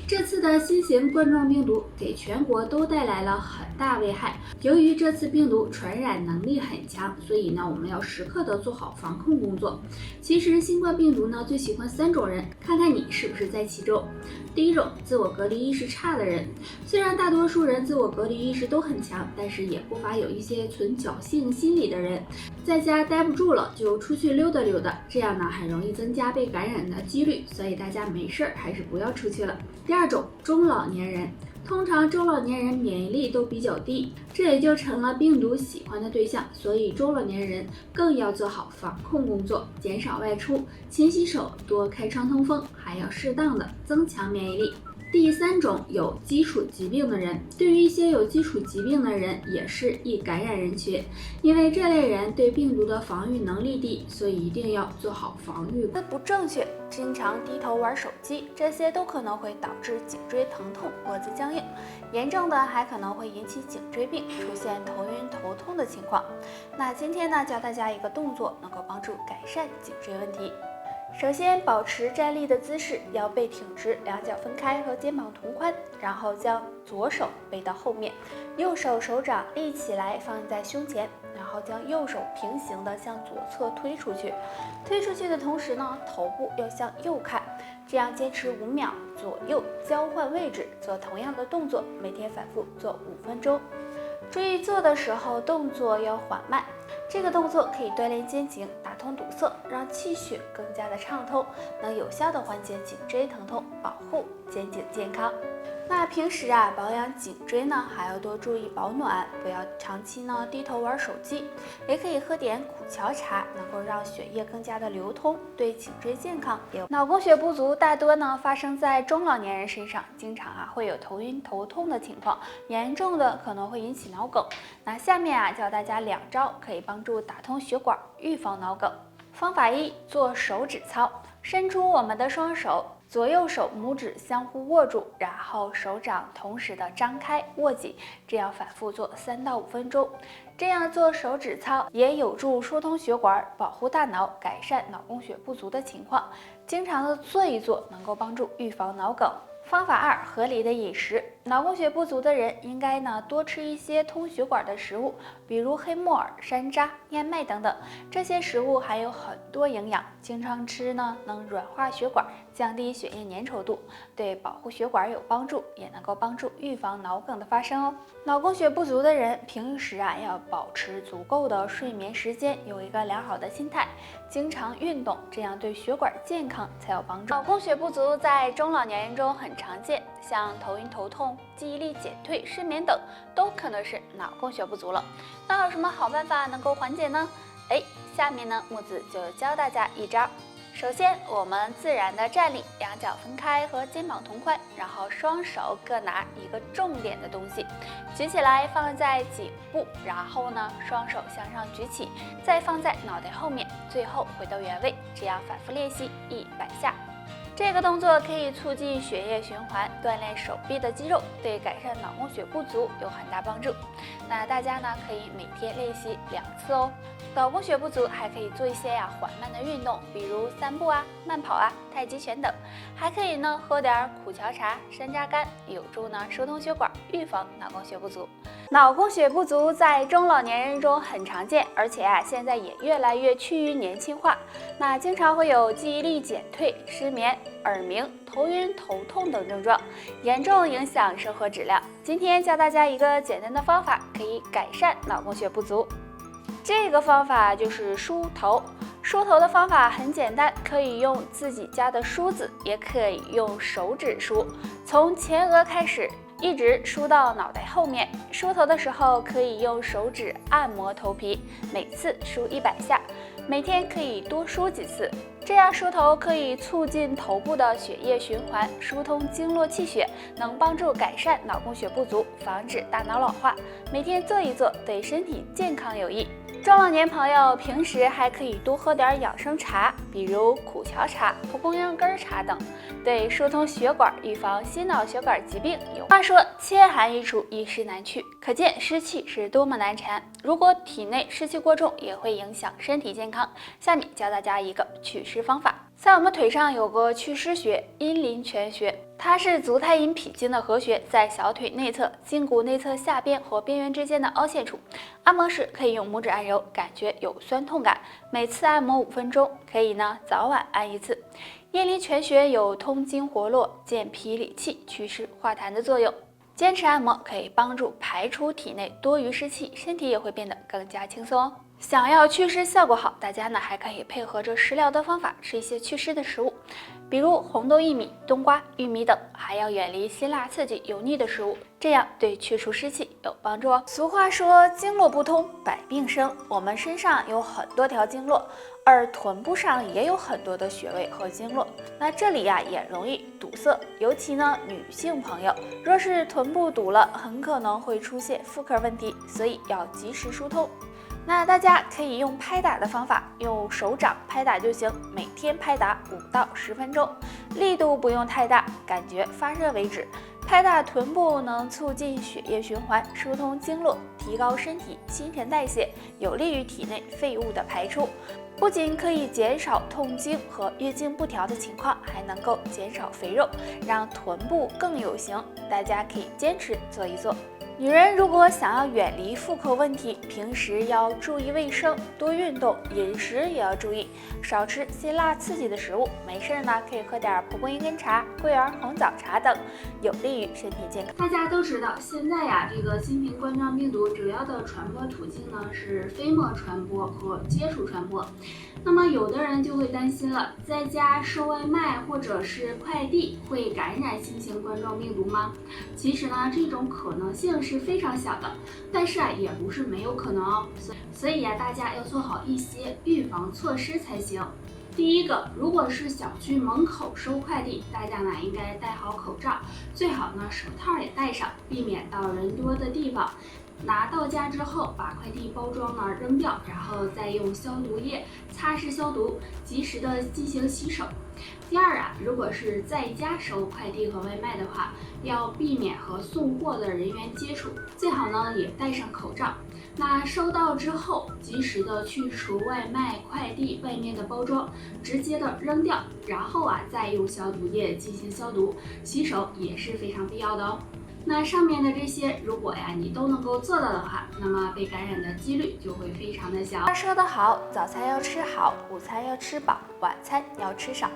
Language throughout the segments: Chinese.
这次的新型冠状病毒给全国都带来了很大危害。由于这次病毒传染能力很强，所以呢，我们要时刻的做好防控工作。其实新冠病毒呢，最喜欢3种人，看看你是不是在其中。第一种，自我隔离意识差的人。虽然大多数人自我隔离意识都很强，但是也不乏有一些存侥幸心理的人，在家待不住了就出去溜达溜达，这样呢很容易增加被感染的几率，所以大家没事还是不要出去了。第二种，中老年人。通常中老年人免疫力都比较低，这也就成了病毒喜欢的对象，所以中老年人更要做好防控工作，减少外出，勤洗手，多开窗通风，还要适当的增强免疫力。第3种，有基础疾病的人。对于一些有基础疾病的人，也是易感染人群，因为这类人对病毒的防御能力低，所以一定要做好防御。不正确，经常低头玩手机，这些都可能会导致颈椎疼痛、脖子僵硬，严重的还可能会引起颈椎病，出现头晕头痛的情况。那今天呢，教大家一个动作，能够帮助改善颈椎问题。首先，保持站立的姿势，腰背挺直，两脚分开和肩膀同宽，然后将左手背到后面，右手手掌立起来放在胸前，然后将右手平行的向左侧推出去。推出去的同时呢，头部要向右看，这样坚持5秒，左右交换位置，做同样的动作，每天反复做5分钟。注意做的时候动作要缓慢，这个动作可以锻炼肩颈，打通堵塞，让气血更加的畅通，能有效的缓解颈椎疼痛，保护肩颈健康。那平时保养颈椎呢，还要多注意保暖，不要长期呢低头玩手机，也可以喝点苦荞茶，能够让血液更加的流通，对颈椎健康也有。脑供血不足大多呢发生在中老年人身上，经常会有头晕头痛的情况，严重的可能会引起脑梗。那下面教大家2招可以帮助打通血管，预防脑梗。方法1，做手指操，伸出我们的双手。左右手拇指相互握住，然后手掌同时的张开握紧，这样反复做3到5分钟。这样做手指操也有助疏通血管，保护大脑，改善脑供血不足的情况。经常的做一做，能够帮助预防脑梗。方法2，合理的饮食。脑供血不足的人应该多吃一些通血管的食物，比如黑木耳、山楂、燕麦等等。这些食物含有很多营养，经常吃能软化血管，降低血液粘稠度，对保护血管有帮助，也能够帮助预防脑梗的发生哦。脑供血不足的人平时要保持足够的睡眠时间，有一个良好的心态，经常运动，这样对血管健康才有帮助。脑供血不足在中老年人中很常见，像头晕头痛、记忆力减退、失眠等，都可能是脑供血不足了。那有什么好办法能够缓解呢？下面木子就教大家一招。首先，我们自然的站立，两脚分开和肩膀同宽，然后双手各拿一个重点的东西，举起来放在颈部，然后双手向上举起，再放在脑袋后面，最后回到原位，这样反复练习100下。这个动作可以促进血液循环，锻炼手臂的肌肉，对改善脑供血不足有很大帮助。那大家可以每天练习2次哦。脑供血不足还可以做一些缓慢的运动，比如散步慢跑太极拳等，还可以喝点苦荞茶、山楂干，有助疏通血管，预防脑供血不足。脑供血不足在中老年人中很常见，而且现在也越来越趋于年轻化。那经常会有记忆力减退、失眠、耳鸣、头晕头痛等症状，严重影响生活质量。今天教大家一个简单的方法，可以改善脑供血不足。这个方法就是梳头。梳头的方法很简单，可以用自己家的梳子，也可以用手指梳，从前额开始，一直梳到脑袋后面。梳头的时候可以用手指按摩头皮，每次梳100下，每天可以多梳几次。这样梳头可以促进头部的血液循环，疏通经络气血，能帮助改善脑供血不足，防止大脑老化。每天做一做，对身体健康有益。中老年朋友平时还可以多喝点养生茶，比如苦荞茶、蒲公英根茶等，对疏通血管、预防心脑血管疾病有。话说千寒易除，一湿难去，可见湿气是多么难缠。如果体内湿气过重，也会影响身体健康。下面教大家一个祛湿方法。在我们腿上有个祛湿穴，阴陵泉穴，它是足太阴脾经的合穴，在小腿内侧胫骨内侧下边和边缘之间的凹陷处。按摩时可以用拇指按揉，感觉有酸痛感，每次按摩5分钟，可以呢早晚按1次。阴陵泉穴有通经活络、健脾理气、祛湿化痰的作用。坚持按摩可以帮助排出体内多余湿气，身体也会变得更加轻松哦。想要祛湿效果好，大家呢还可以配合着食疗的方法吃一些祛湿的食物，比如红豆薏米、冬瓜、玉米等，还要远离辛辣刺激、油腻的食物，这样对去除湿气有帮助哦。俗话说经络不通百病生，我们身上有很多条经络，而臀部上也有很多的穴位和经络，那这里呀也容易堵塞，尤其呢女性朋友，若是臀部堵了，很可能会出现妇科问题，所以要及时疏通。那大家可以用拍打的方法，用手掌拍打就行，每天拍打5到10分钟，力度不用太大，感觉发热为止。拍打臀部能促进血液循环，疏通经络，提高身体新陈代谢，有利于体内废物的排出。不仅可以减少痛经和月经不调的情况，还能够减少肥肉，让臀部更有型。大家可以坚持做一做。女人如果想要远离妇科问题，平时要注意卫生，多运动，饮食也要注意，少吃辛辣刺激的食物。没事呢，可以喝点蒲公英根茶、桂圆红枣茶等，有利于身体健康。大家都知道，现在呀，这个新型冠状病毒主要的传播途径呢是飞沫传播和接触传播。那么有的人就会担心了，在家收外卖或者是快递会感染新型冠状病毒吗？其实呢，这种可能性是非常小的，但是也不是没有可能哦。所以大家要做好一些预防措施才行。第一个，如果是小区门口收快递，大家呢应该戴好口罩，最好呢手套也戴上，避免到人多的地方。拿到家之后，把快递包装呢扔掉，然后再用消毒液擦拭消毒，及时的进行洗手。第二如果是在家收快递和外卖的话，要避免和送货的人员接触，最好呢也戴上口罩。那收到之后，及时的去除外卖快递外面的包装，直接的扔掉，然后再用消毒液进行消毒，洗手也是非常必要的哦。那上面的这些，如果你都能够做到的话，那么被感染的几率就会非常的小。话说得好，早餐要吃好，午餐要吃饱，晚餐要吃少。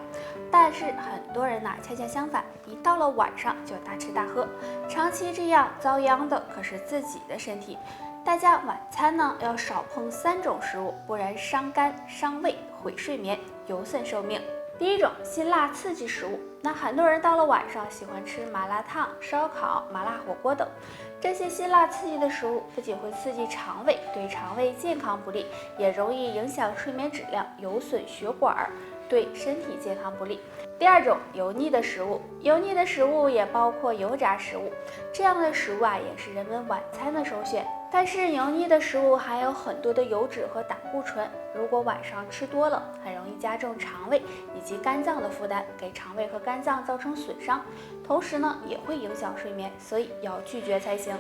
但是很多人恰恰相反，一到了晚上就大吃大喝，长期这样遭殃的可是自己的身体。大家晚餐呢要少碰3种食物，不然伤肝伤胃，毁睡眠，有损寿命。第一种，辛辣刺激食物。那很多人到了晚上喜欢吃麻辣烫、烧烤、麻辣火锅等，这些辛辣刺激的食物不仅会刺激肠胃，对肠胃健康不利，也容易影响睡眠质量，有损血管，对身体健康不利。第二种，油腻的食物。油腻的食物也包括油炸食物，这样的食物也是人们晚餐的首选。但是油腻的食物含有很多的油脂和胆固醇，如果晚上吃多了，很容易加重肠胃以及肝脏的负担，给肠胃和肝脏造成损伤，同时呢也会影响睡眠，所以要拒绝才行。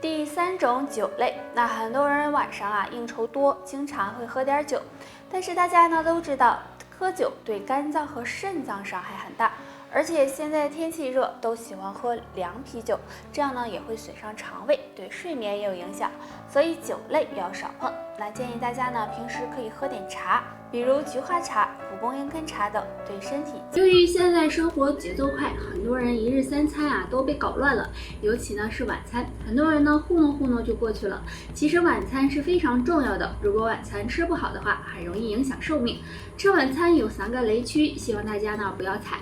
第3种，酒类。那很多人晚上应酬多，经常会喝点酒，但是大家呢都知道，喝酒对肝脏和肾脏伤害很大，而且现在天气热，都喜欢喝凉啤酒，这样呢也会损伤肠胃，对睡眠也有影响，所以酒类要少碰。那建议大家呢平时可以喝点茶，比如菊花茶、蒲公英根茶等，对身体。由于现在生活节奏快，很多人一日3餐都被搞乱了，尤其呢是晚餐，很多人呢糊弄糊弄就过去了。其实晚餐是非常重要的，如果晚餐吃不好的话，很容易影响寿命。吃晚餐有3个雷区，希望大家呢不要踩。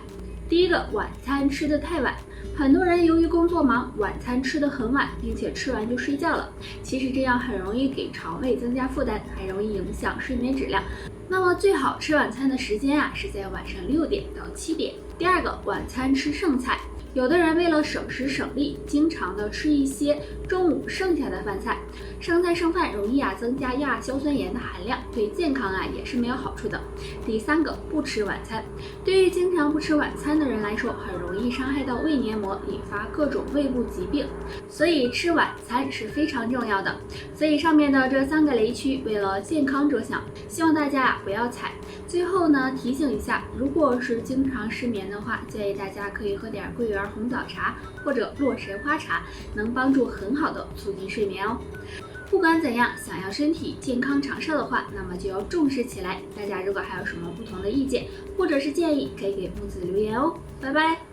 第一个，晚餐吃得太晚。很多人由于工作忙，晚餐吃得很晚，并且吃完就睡觉了。其实这样很容易给肠胃增加负担，还容易影响睡眠质量。那么最好吃晚餐的时间是在晚上6点到7点。第二个，晚餐吃剩菜。有的人为了省时省力，经常的吃一些中午剩下的饭菜，剩菜剩饭容易增加亚硝酸盐的含量，对健康也是没有好处的。第3个，不吃晚餐。对于经常不吃晚餐的人来说，很容易伤害到胃黏膜，引发各种胃部疾病，所以吃晚餐是非常重要的。所以上面的这3个雷区，为了健康着想，希望大家不要踩。最后呢，提醒一下，如果是经常失眠的话，建议大家可以喝点桂圆红枣茶或者洛神花茶，能帮助很好的促进睡眠哦。不管怎样，想要身体健康长寿的话，那么就要重视起来。大家如果还有什么不同的意见或者是建议，可以给木子留言哦。拜拜。